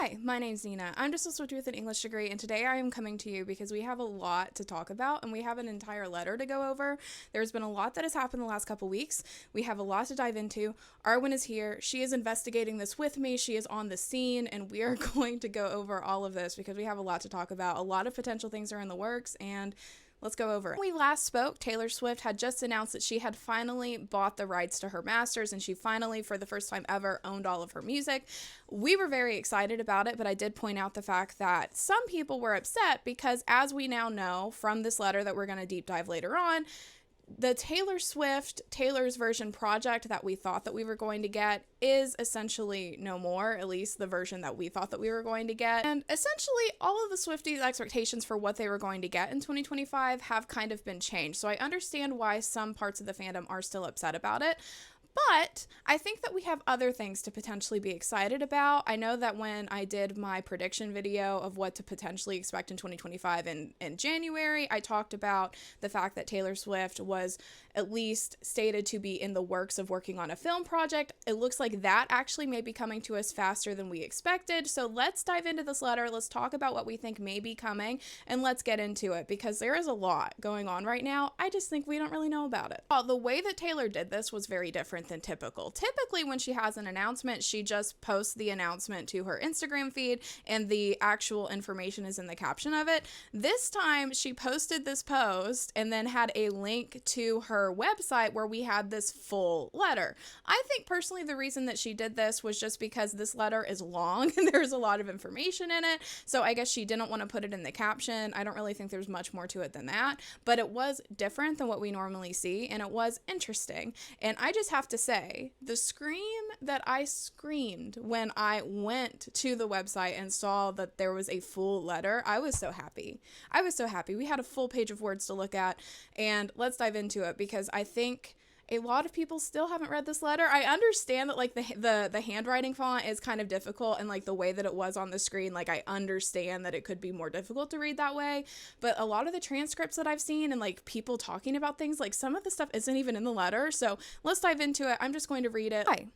Hi, my name's Nina. I'm just a Swiftie with an English degree, and today I am coming to you because we have a lot to talk about, and we have an entire letter to go over. There's been a lot that has happened the last couple weeks. We have a lot to dive into. Arwen is here. She is investigating this with me. She is on the scene, and we are going to go over all of this because we have a lot to talk about. A lot of potential things are in the works, and let's go over it. When we last spoke, Taylor Swift had just announced that she had finally bought the rights to her masters, and she finally, for the first time ever, owned all of her music. We were very excited about it, but I did point out the fact that some people were upset because, as we now know from this letter that we're going to deep dive later on, the Taylor Swift Taylor's Version project that we thought that we were going to get is essentially no more, at least the version that we thought that we were going to get. And essentially all of the Swifties' expectations for what they were going to get in 2025 have kind of been changed. So I understand why some parts of the fandom are still upset about it. But I think that we have other things to potentially be excited about. I know that when I did my prediction video of what to potentially expect in 2025 in January, I talked about the fact that Taylor Swift was at least stated to be in the works of working on a film project. It looks like that actually may be coming to us faster than we expected. So let's dive into this letter. Let's talk about what we think may be coming, and let's get into it because there is a lot going on right now. I just think we don't really know about it. The way that Taylor did this was very different than typical. Typically, when she has an announcement, she just posts the announcement to her Instagram feed and the actual information is in the caption of it. This time, she posted this post and then had a link to her website where we had this full letter. I think personally the reason that she did this was just because this letter is long and there's a lot of information in it. So I guess she didn't want to put it in the caption. I don't really think there's much more to it than that, but it was different than what we normally see and it was interesting. And I just have to say, the scream that I screamed when I went to the website and saw that there was a full letter, I was so happy. I was so happy. We had a full page of words to look at, and let's dive into it because I think a lot of people still haven't read this letter. I understand that like the handwriting font is kind of difficult and like the way that it was on the screen, like I understand that it could be more difficult to read that way, but a lot of the transcripts that I've seen and like people talking about things, like some of the stuff isn't even in the letter. So let's dive into it. I'm just going to read it. Hi.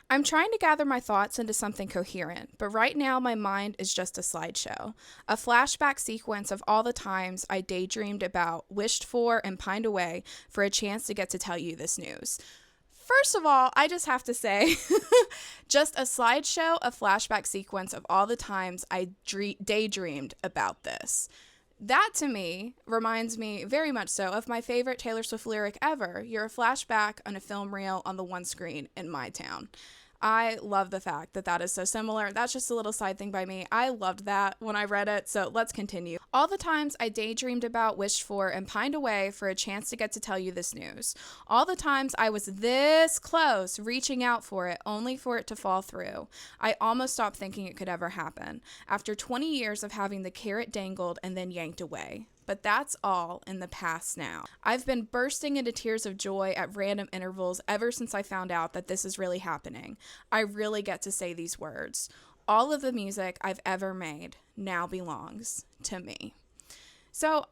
I'm trying to gather my thoughts into something coherent, but right now my mind is just a slideshow. A flashback sequence of all the times I daydreamed about, wished for, and pined away for a chance to get to tell you this news. First of all, I just have to say, just a slideshow, a flashback sequence of all the times I daydreamed about this. That, to me, reminds me very much so of my favorite Taylor Swift lyric ever. You're a flashback on a film reel on the one screen in my town. I love the fact that that is so similar. That's just a little side thing by me. I loved that when I read it, so let's continue. All the times I daydreamed about, wished for, and pined away for a chance to get to tell you this news. All the times I was this close, reaching out for it, only for it to fall through. I almost stopped thinking it could ever happen. After 20 years of having the carrot dangled and then yanked away. But that's all in the past now. I've been bursting into tears of joy at random intervals ever since I found out that this is really happening. I really get to say these words. All of the music I've ever made now belongs to me. So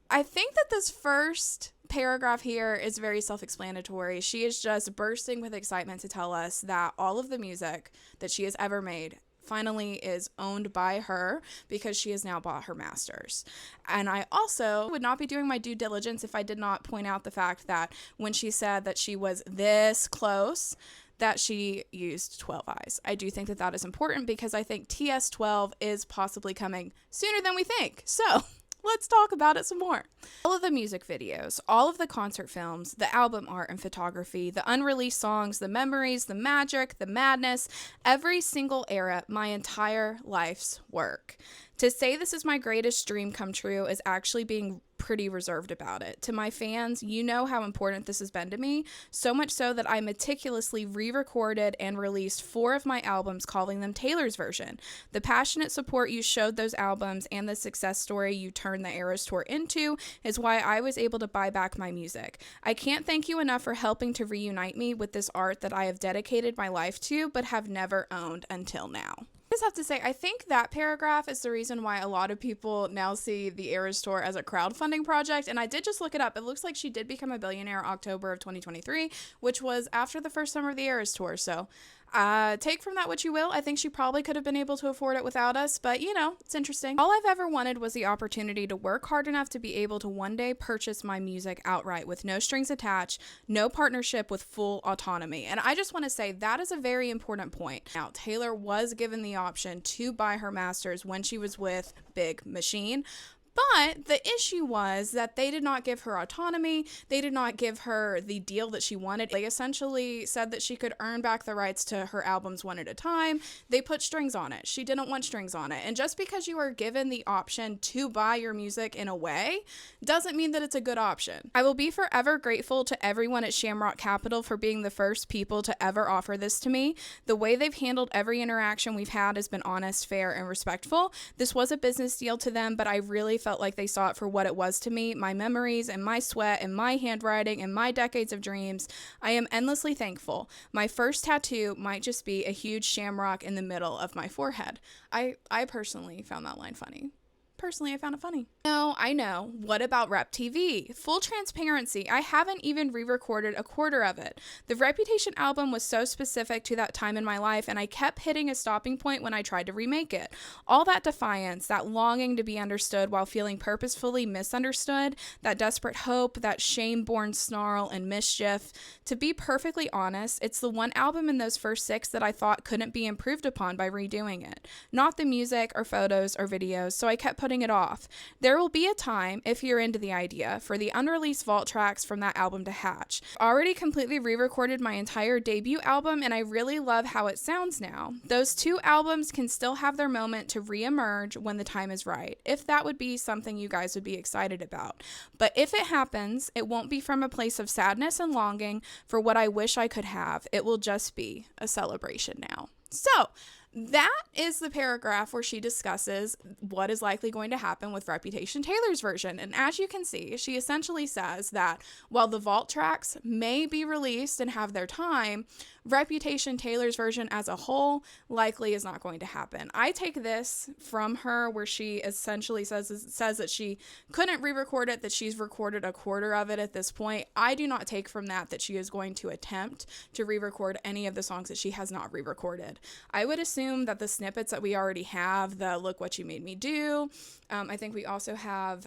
I think that this first paragraph here is very self-explanatory. She is just bursting with excitement to tell us that all of the music that she has ever made finally is owned by her because she has now bought her masters. And I also would not be doing my due diligence if I did not point out the fact that when she said that she was this close, that she used 12 eyes. I do think that that is important because I think TS12 is possibly coming sooner than we think. So let's talk about it some more. All of the music videos, all of the concert films, the album art and photography, the unreleased songs, the memories, the magic, the madness, every single era, my entire life's work. To say this is my greatest dream come true is actually being pretty reserved about it. To my fans, you know how important this has been to me, so much so that I meticulously re-recorded and released 4 of my albums, calling them Taylor's Version. The passionate support you showed those albums and the success story you turned the Eras Tour into is why I was able to buy back my music. I can't thank you enough for helping to reunite me with this art that I have dedicated my life to but have never owned until now. I just have to say, I think that paragraph is the reason why a lot of people now see the Eras Tour as a crowdfunding project, and I did just look it up. It looks like she did become a billionaire October of 2023, which was after the first summer of the Eras Tour, so Take from that what you will. I think she probably could have been able to afford it without us, but you know, it's interesting. All I've ever wanted was the opportunity to work hard enough to be able to one day purchase my music outright with no strings attached, no partnership, with full autonomy. And I just want to say that is a very important point. Now, Taylor was given the option to buy her masters when she was with Big Machine. But the issue was that they did not give her autonomy. They did not give her the deal that she wanted. They essentially said that she could earn back the rights to her albums one at a time. They put strings on it. She didn't want strings on it. And just because you are given the option to buy your music in a way doesn't mean that it's a good option. I will be forever grateful to everyone at Shamrock Capital for being the first people to ever offer this to me. The way they've handled every interaction we've had has been honest, fair, and respectful. This was a business deal to them, but I really felt like they saw it for what it was to me, my memories and my sweat and my handwriting and my decades of dreams. I am endlessly thankful. My first tattoo might just be a huge shamrock in the middle of my forehead. I personally found that line funny. Personally, I found it funny. No, I know. What about Rep TV? Full transparency, I haven't even re-recorded a quarter of it. The Reputation album was so specific to that time in my life, and I kept hitting a stopping point when I tried to remake it. All that defiance, that longing to be understood while feeling purposefully misunderstood, that desperate hope, that shame-born snarl and mischief. To be perfectly honest, it's the one album in those first 6 that I thought couldn't be improved upon by redoing it. Not the music or photos or videos, so I kept putting it off. There will be a time, if you're into the idea, for the unreleased vault tracks from that album to hatch. I've already completely re-recorded my entire debut album, and I really love how it sounds now. Those 2 albums can still have their moment to re-emerge when the time is right, if that would be something you guys would be excited about. But if it happens, it won't be from a place of sadness and longing for what I wish I could have. It will just be a celebration now. So, that is the paragraph where she discusses what is likely going to happen with Reputation Taylor's version. And as you can see, she essentially says that while the vault tracks may be released and have their time, Reputation Taylor's version as a whole likely is not going to happen. I take this from her where she essentially says that she couldn't re-record it, that she's recorded a quarter of it at this point. I do not take from that she is going to attempt to re-record any of the songs that she has not re-recorded. I would assume that the snippets that we already have, the Look What You Made Me Do, I think we also have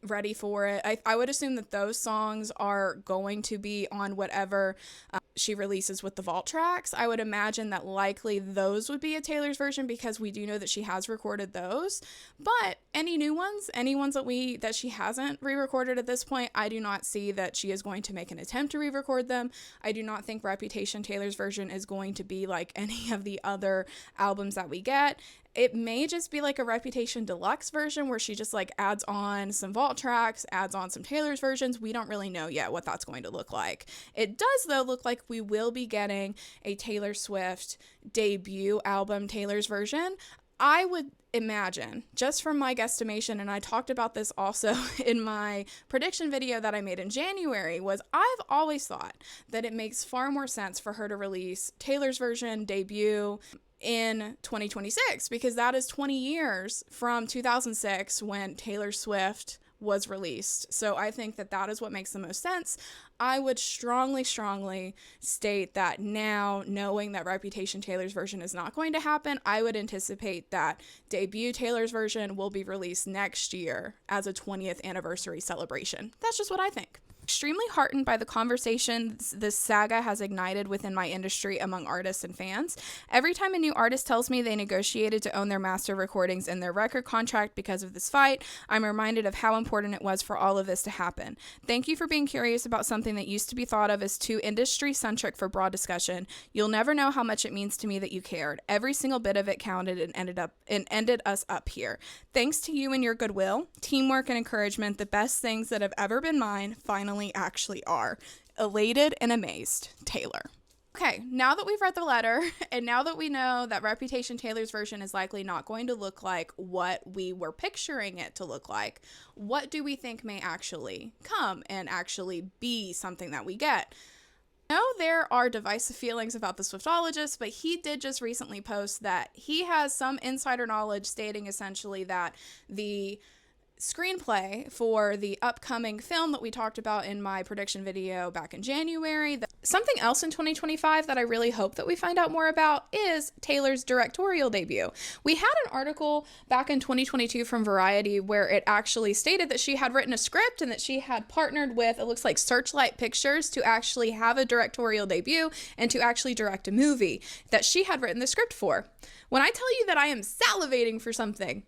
Ready For It. I would assume that those songs are going to be on whatever she releases with the vault tracks. I would imagine that likely those would be a Taylor's version because we do know that she has recorded those. But any new ones, any ones that she hasn't re-recorded at this point, I do not see that she is going to make an attempt to re-record them. I do not think Reputation Taylor's version is going to be like any of the other albums that we get. It may just be like a Reputation Deluxe version where she just like adds on some vault tracks, adds on some Taylor's versions. We don't really know yet what that's going to look like. It does, though, look like we will be getting a Taylor Swift debut album, Taylor's version. I would imagine, just from my guesstimation, and I talked about this also in my prediction video that I made in January, was I've always thought that it makes far more sense for her to release Taylor's version, debut, in 2026, because that is 20 years from 2006 when Taylor Swift was released. So I think that is what makes the most sense. I would strongly state that now, knowing that Reputation Taylor's version is not going to happen, I would anticipate that debut Taylor's version will be released next year as a 20th anniversary celebration. That's just what I think. Extremely heartened by the conversations this saga has ignited within my industry among artists and fans. Every time a new artist tells me they negotiated to own their master recordings in their record contract because of this fight, I'm reminded of how important it was for all of this to happen. Thank you for being curious about something that used to be thought of as too industry-centric for broad discussion. You'll never know how much it means to me that you cared. Every single bit of it counted and ended us up here. Thanks to you and your goodwill, teamwork, and encouragement, the best things that have ever been mine finally actually are. Elated and amazed, Taylor. Okay, now that we've read the letter, and now that we know that Reputation Taylor's version is likely not going to look like what we were picturing it to look like, what do we think may actually come and actually be something that we get? I know there are divisive feelings about the Swiftologist, but he did just recently post that he has some insider knowledge stating essentially that the screenplay for the upcoming film that we talked about in my prediction video back in January. Something else in 2025 that I really hope that we find out more about is Taylor's directorial debut. We had an article back in 2022 from Variety where it actually stated that she had written a script and that she had partnered with, it looks like Searchlight Pictures, to actually have a directorial debut and to actually direct a movie that she had written the script for. When I tell you that I am salivating for something,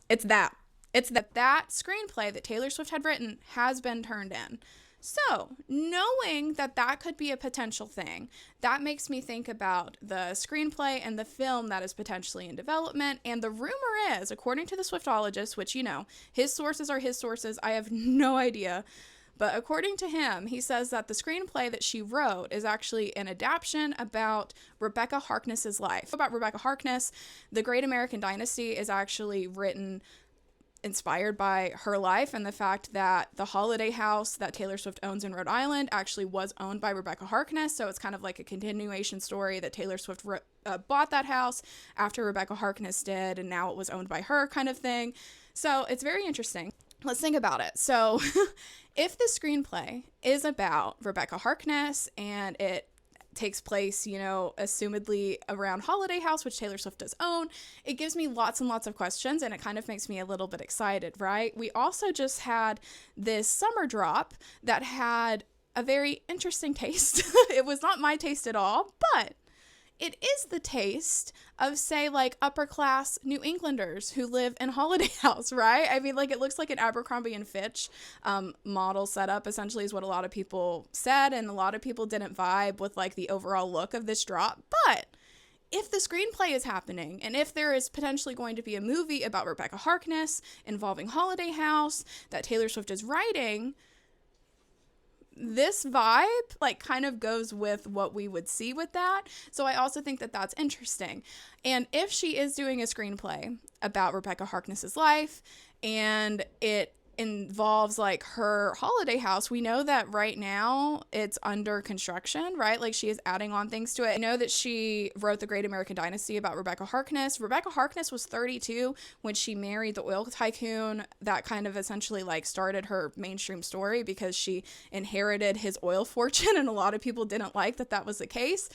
it's that. It's that screenplay that Taylor Swift had written has been turned in. So, knowing that that could be a potential thing, that makes me think about the screenplay and the film that is potentially in development. And the rumor is, according to the Swiftologist, which, you know, his sources are his sources, I have no idea. But according to him, he says that the screenplay that she wrote is actually an adaptation about Rebekah Harkness's life. About Rebekah Harkness, The Great American Dynasty is actually written inspired by her life and the fact that the holiday house that Taylor Swift owns in Rhode Island actually was owned by Rebekah Harkness. So it's kind of like a continuation story that Taylor Swift bought that house after Rebekah Harkness did, and now it was owned by her, kind of thing. So it's very interesting. Let's think about it. So if the screenplay is about Rebekah Harkness and it takes place, you know, assumedly around Holiday House, which Taylor Swift does own, it gives me lots and lots of questions, and it kind of makes me a little bit excited, right? We also just had this summer drop that had a very interesting taste. It was not my taste at all, but it is the taste of, say, like upper class New Englanders who live in Holiday House, right? I mean, like, it looks like an Abercrombie and Fitch model setup, essentially, is what a lot of people said, and a lot of people didn't vibe with like the overall look of this drop. But if the screenplay is happening, and if there is potentially going to be a movie about Rebekah Harkness involving Holiday House that Taylor Swift is writing, this vibe like kind of goes with what we would see with that. So I also think that that's interesting. And if she is doing a screenplay about Rebekah Harkness's life and it involves like her holiday house, we know that right now it's under construction, right? Like, she is adding on things to it. I know that she wrote The Great American Dynasty about Rebekah Harkness. Rebekah Harkness was 32 when she married the oil tycoon that kind of essentially like started her mainstream story, because she inherited his oil fortune, and a lot of people didn't like that was the case.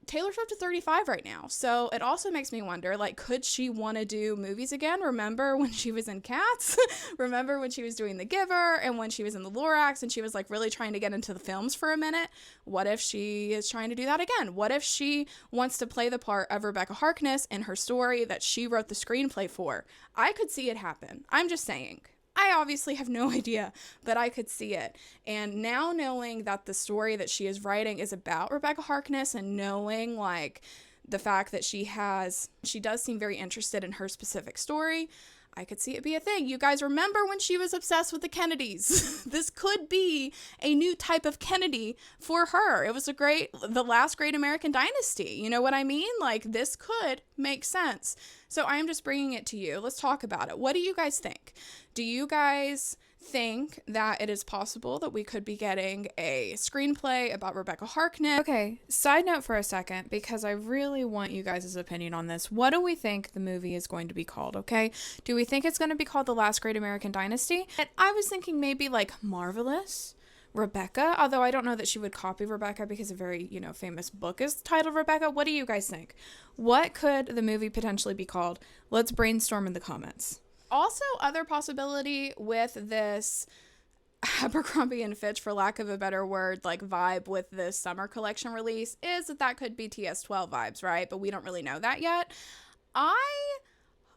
Taylor Swift is 35 right now. So it also makes me wonder, like, could she want to do movies again? Remember when she was in Cats? Remember when she was doing The Giver and when she was in The Lorax and she was like really trying to get into the films for a minute? What if she is trying to do that again? What if she wants to play the part of Rebekah Harkness in her story that she wrote the screenplay for? I could see it happen. I'm just saying. I obviously have no idea, but I could see it. And now knowing that the story that she is writing is about Rebekah Harkness, and knowing like the fact that she does seem very interested in her specific story, I could see it be a thing. You guys remember when she was obsessed with the Kennedys? This could be a new type of Kennedy for her. It was the last great American dynasty. You know what I mean? Like, this could make sense. So I'm just bringing it to you. Let's talk about it. What do you guys think? Do you guys think that it is possible that we could be getting a screenplay about Rebekah Harkness? Okay, side note for a second, because I really want you guys' opinion on this. What do we think the movie is going to be called, okay? Do we think it's going to be called The Last Great American Dynasty? And I was thinking maybe like Marvelous Rebekah, although I don't know that she would copy Rebekah because a very, famous book is titled Rebekah. What do you guys think? What could the movie potentially be called? Let's brainstorm in the comments. Also, other possibility with this Abercrombie and Fitch, for lack of a better word, like vibe with this summer collection release is that could be TS12 vibes, right? But we don't really know that yet. I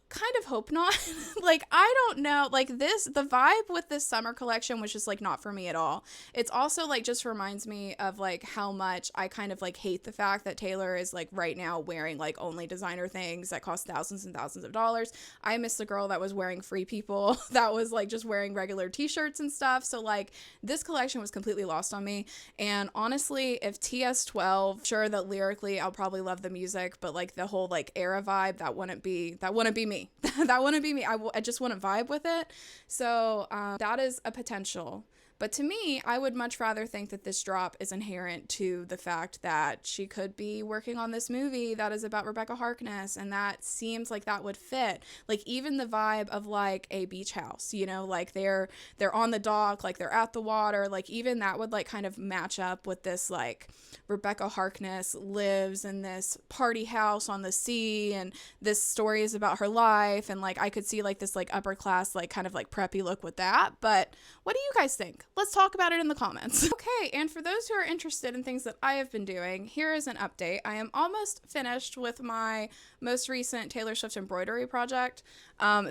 kind of hope not. Like, I don't know, like the vibe with this summer collection was just like not for me at all. It's also like just reminds me of like how much I kind of like hate the fact that Taylor is like right now wearing like only designer things that cost thousands and thousands of dollars. I miss the girl that was wearing Free People, that was like just wearing regular t-shirts and stuff. So like this collection was completely lost on me. And honestly, if TS12, sure that lyrically I'll probably love the music, but like the whole like era vibe, that wouldn't be me. That wouldn't be me. I just wouldn't vibe with it. So that is a potential. But to me, I would much rather think that this drop is inherent to the fact that she could be working on this movie that is about Rebekah Harkness, and that seems like that would fit. Like, even the vibe of like a beach house, you know, like they're on the dock, like they're at the water, like even that would like kind of match up with this, like Rebekah Harkness lives in this party house on the sea, and this story is about her life, and like I could see like this like upper class, like kind of like preppy look with that. But what do you guys think? Let's talk about it in the comments. Okay, and for those who are interested in things that I have been doing, here is an update. I am almost finished with my most recent Taylor Swift embroidery project.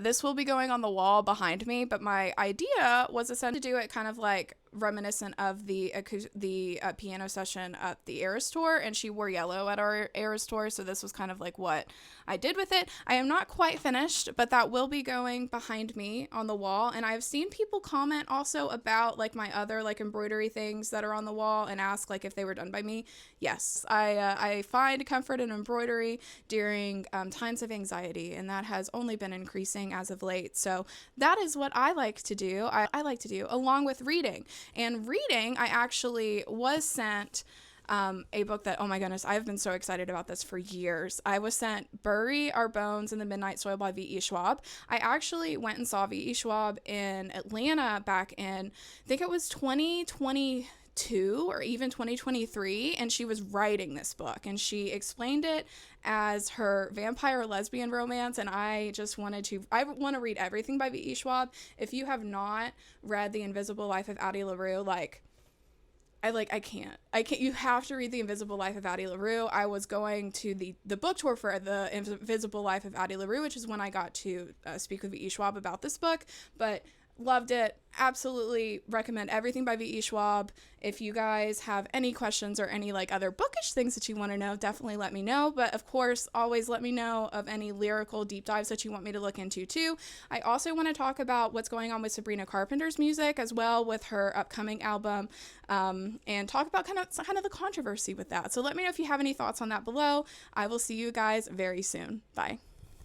This will be going on the wall behind me, but my idea was essentially to do it kind of like reminiscent of the piano session at the Eras tour, and she wore yellow at our Eras tour, so this was kind of like what I did with it. I am not quite finished, but that will be going behind me on the wall, and I've seen people comment also about like my other like embroidery things that are on the wall and ask like if they were done by me. Yes, I find comfort in embroidery during times of anxiety, and that has only been increasing as of late. So that is what I like to do. I like to do along with reading. And reading, I actually was sent a book that, oh my goodness, I've been so excited about this for years. I was sent Bury Our Bones in the Midnight Soil by V.E. Schwab. I actually went and saw V.E. Schwab in Atlanta back in, I think it was 2022 or even 2023, and she was writing this book, and she explained it as her vampire lesbian romance, and I want to read everything by V.E. Schwab. If you have not read The Invisible Life of Addie LaRue, I can't. You have to read The Invisible Life of Addie LaRue. I was going to the book tour for The Invisible Life of Addie LaRue, which is when I got to speak with V.E. Schwab about this book, but loved it. Absolutely recommend everything by V.E. Schwab. If you guys have any questions or any like other bookish things that you want to know, definitely let me know. But of course, always let me know of any lyrical deep dives that you want me to look into too. I also want to talk about what's going on with Sabrina Carpenter's music as well with her upcoming album, and talk about kind of the controversy with that. So let me know if you have any thoughts on that below. I will see you guys very soon. Bye.